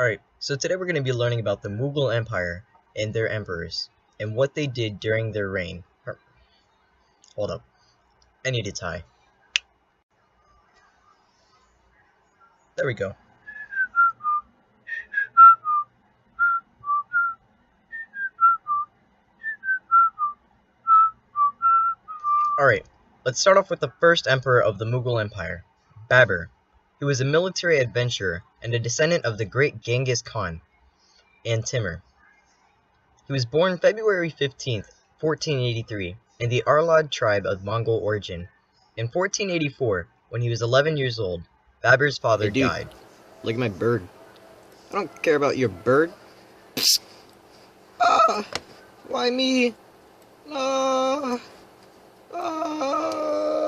Alright, so today we're going to be learning about the Mughal Empire and their emperors, and what they did during their reign. Hold up, I need a tie. There we go. Alright, let's start off with the first emperor of the Mughal Empire, Babur, who was a military adventurer and a descendant of the great Genghis Khan and Timur. He was born February 15th, 1483, in the Arlad tribe of Mongol origin. In 1484, when he was 11 years old, Babur's father Hey, dude, died. look at my bird. I don't care about your bird. Psst. Why me?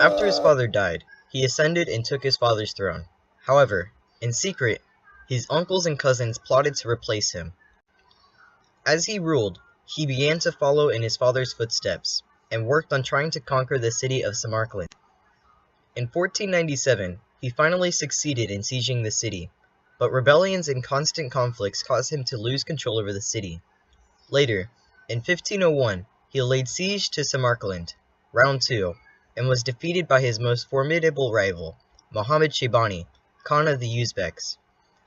After his father died, he ascended and took his father's throne. However, in secret, his uncles and cousins plotted to replace him. As he ruled, he began to follow in his father's footsteps, and worked on trying to conquer the city of Samarkand. In 1497, he finally succeeded in sieging the city, but rebellions and constant conflicts caused him to lose control over the city. Later, in 1501, he laid siege to Samarkand, round 2, and was defeated by his most formidable rival, Muhammad Shaybani, Khan of the Uzbeks.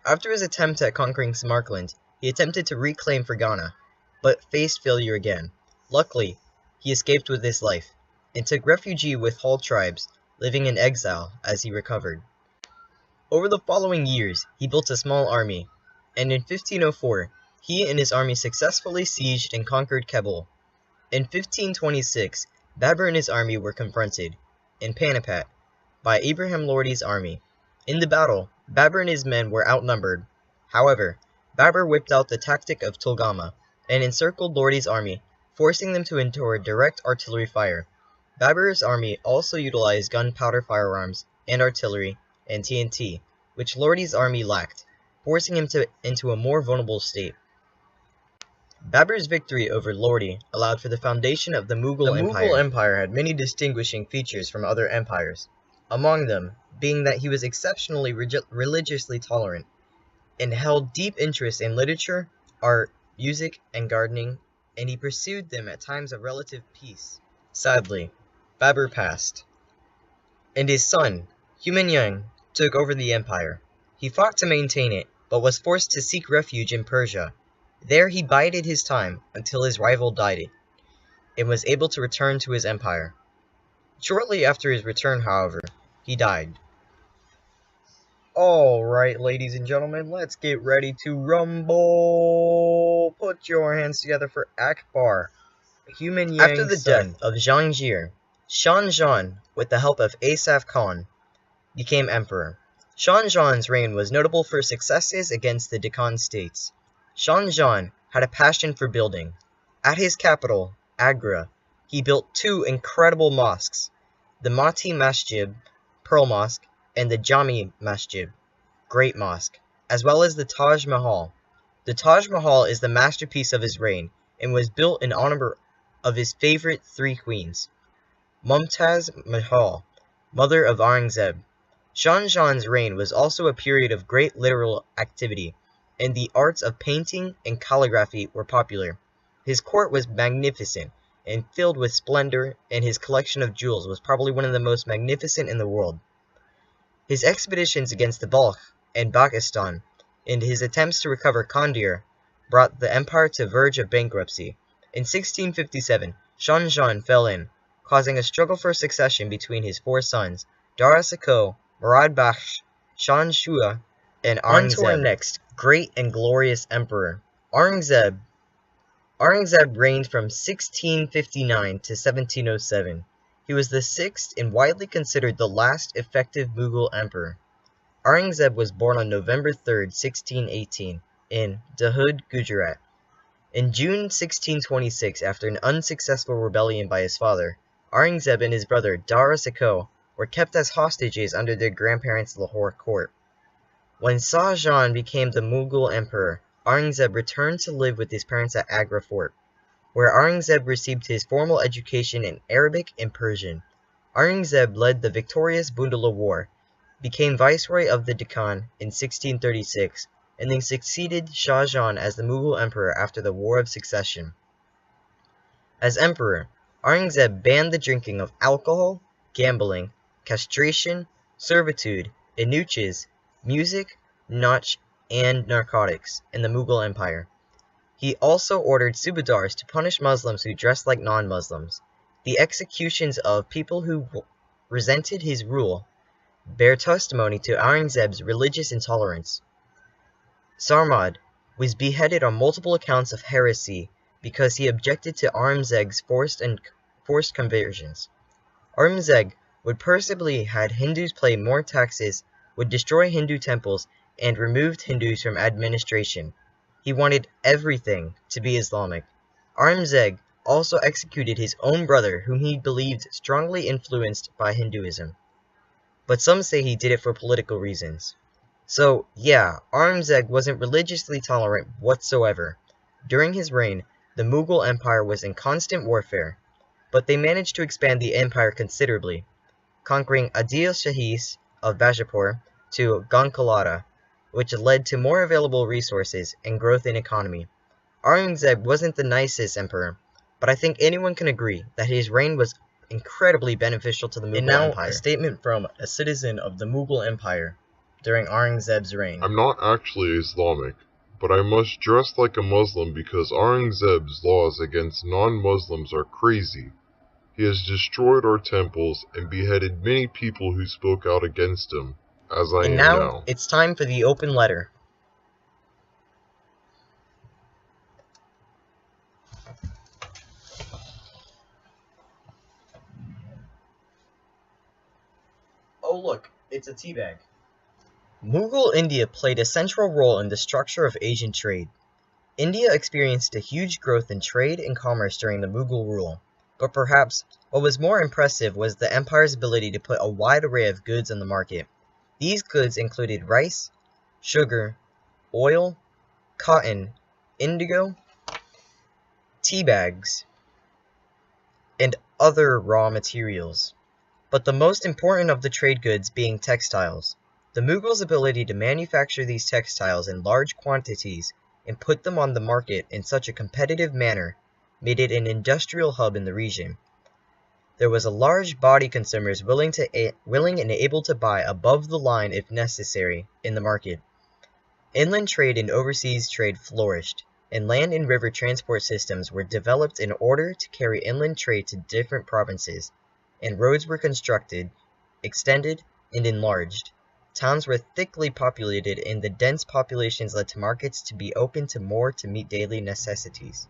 After his attempt at conquering Samarkand, he attempted to reclaim Fergana, but faced failure again. Luckily, he escaped with his life, and took refuge with Hall tribes, living in exile as he recovered. Over the following years, he built a small army, and in 1504, he and his army successfully sieged and conquered Kabul. In 1526, Babur and his army were confronted, in Panipat, by Ibrahim Lodi's army. In the battle, Babur and his men were outnumbered. However, Babur whipped out the tactic of Tulgama, and encircled Lodi's army, forcing them to endure direct artillery fire. Babur's army also utilized gunpowder firearms, and artillery, and TNT, which Lodi's army lacked, forcing him into a more vulnerable state. Babur's victory over Lodi allowed for the foundation of the Mughal Empire. The Mughal Empire had many distinguishing features from other empires, among them being that he was exceptionally religiously tolerant, and held deep interest in literature, art, music, and gardening, and he pursued them at times of relative peace. Sadly, Babur passed, and his son, Humayun, took over the empire. He fought to maintain it, but was forced to seek refuge in Persia. There he bided his time until his rival died, and was able to return to his empire. Shortly after his return, however, he died. Alright, ladies and gentlemen, let's get ready to rumble! Put your hands together for Akbar. After the death of Jahangir, Shah, with the help of Asaf Khan, became emperor. Shah's reign was notable for successes against the Deccan states. Shah had a passion for building. At his capital, Agra, he built two incredible mosques, the Mati Masjid, Pearl Mosque, and the Jami Masjid, Great Mosque, as well as the Taj Mahal. The Taj Mahal is the masterpiece of his reign, and was built in honor of his favorite three queens, Mumtaz Mahal, mother of Aurangzeb. Shah's reign was also a period of great literal activity, and the arts of painting and calligraphy were popular. His court was magnificent and filled with splendor, and his collection of jewels was probably one of the most magnificent in the world. His expeditions against the Balkh and Pakistan, and his attempts to recover Kandahar, brought the empire to the verge of bankruptcy. In 1657, Shah fell in, causing a struggle for succession between his four sons, Dara Shikoh, Murad Bakhsh, Shah Shua, and Aurangzeb. On to our next great and glorious emperor, Aurangzeb. Aurangzeb reigned from 1659 to 1707. He was the sixth and widely considered the last effective Mughal emperor. Aurangzeb was born on November 3, 1618, in Dahod, Gujarat. In June 1626, after an unsuccessful rebellion by his father, Aurangzeb and his brother Dara Shikoh were kept as hostages under their grandparents' Lahore court. When Shah Jahan became the Mughal emperor, Aurangzeb returned to live with his parents at Agra Fort, where Aurangzeb received his formal education in Arabic and Persian. Aurangzeb led the victorious Bundala War, became viceroy of the Deccan in 1636, and then succeeded Shah Jahan as the Mughal emperor after the War of Succession. As emperor, Aurangzeb banned the drinking of alcohol, gambling, castration, servitude, eunuchs, music, nautch, and narcotics in the Mughal Empire. He also ordered subadars to punish Muslims who dressed like non-Muslims. The executions of people who resented his rule bear testimony to Aurangzeb's religious intolerance. Sarmad was beheaded on multiple accounts of heresy because he objected to Aurangzeb's forced conversions. Aurangzeb would personally had Hindus pay more taxes, would destroy Hindu temples, and removed Hindus from administration. He wanted everything to be Islamic. Aurangzeb also executed his own brother, whom he believed strongly influenced by Hinduism. But some say he did it for political reasons. So, yeah, Aurangzeb wasn't religiously tolerant whatsoever. During his reign, the Mughal Empire was in constant warfare, but they managed to expand the empire considerably, conquering Adil Shahis of Bajapur to Gonkalada, which led to more available resources and growth in economy. Aurangzeb wasn't the nicest emperor, but I think anyone can agree that his reign was incredibly beneficial to the Mughal Empire. And now, a statement from a citizen of the Mughal Empire during Aurangzeb's reign. I'm not actually Islamic, but I must dress like a Muslim because Aurangzeb's laws against non-Muslims are crazy. He has destroyed our temples and beheaded many people who spoke out against him, as I am now. It's time for the open letter. Oh look, it's a tea bag. Mughal India played a central role in the structure of Asian trade. India experienced a huge growth in trade and commerce during the Mughal rule, but perhaps what was more impressive was the empire's ability to put a wide array of goods on the market. These goods included rice, sugar, oil, cotton, indigo, tea bags, and other raw materials. But the most important of the trade goods being textiles. The Mughals' ability to manufacture these textiles in large quantities and put them on the market in such a competitive manner made it an industrial hub in the region. There was a large body consumers willing and able to buy above the line if necessary in the market. Inland trade and overseas trade flourished, and land and river transport systems were developed in order to carry inland trade to different provinces, and roads were constructed, extended, and enlarged. Towns were thickly populated, and the dense populations led to markets to be open to more to meet daily necessities.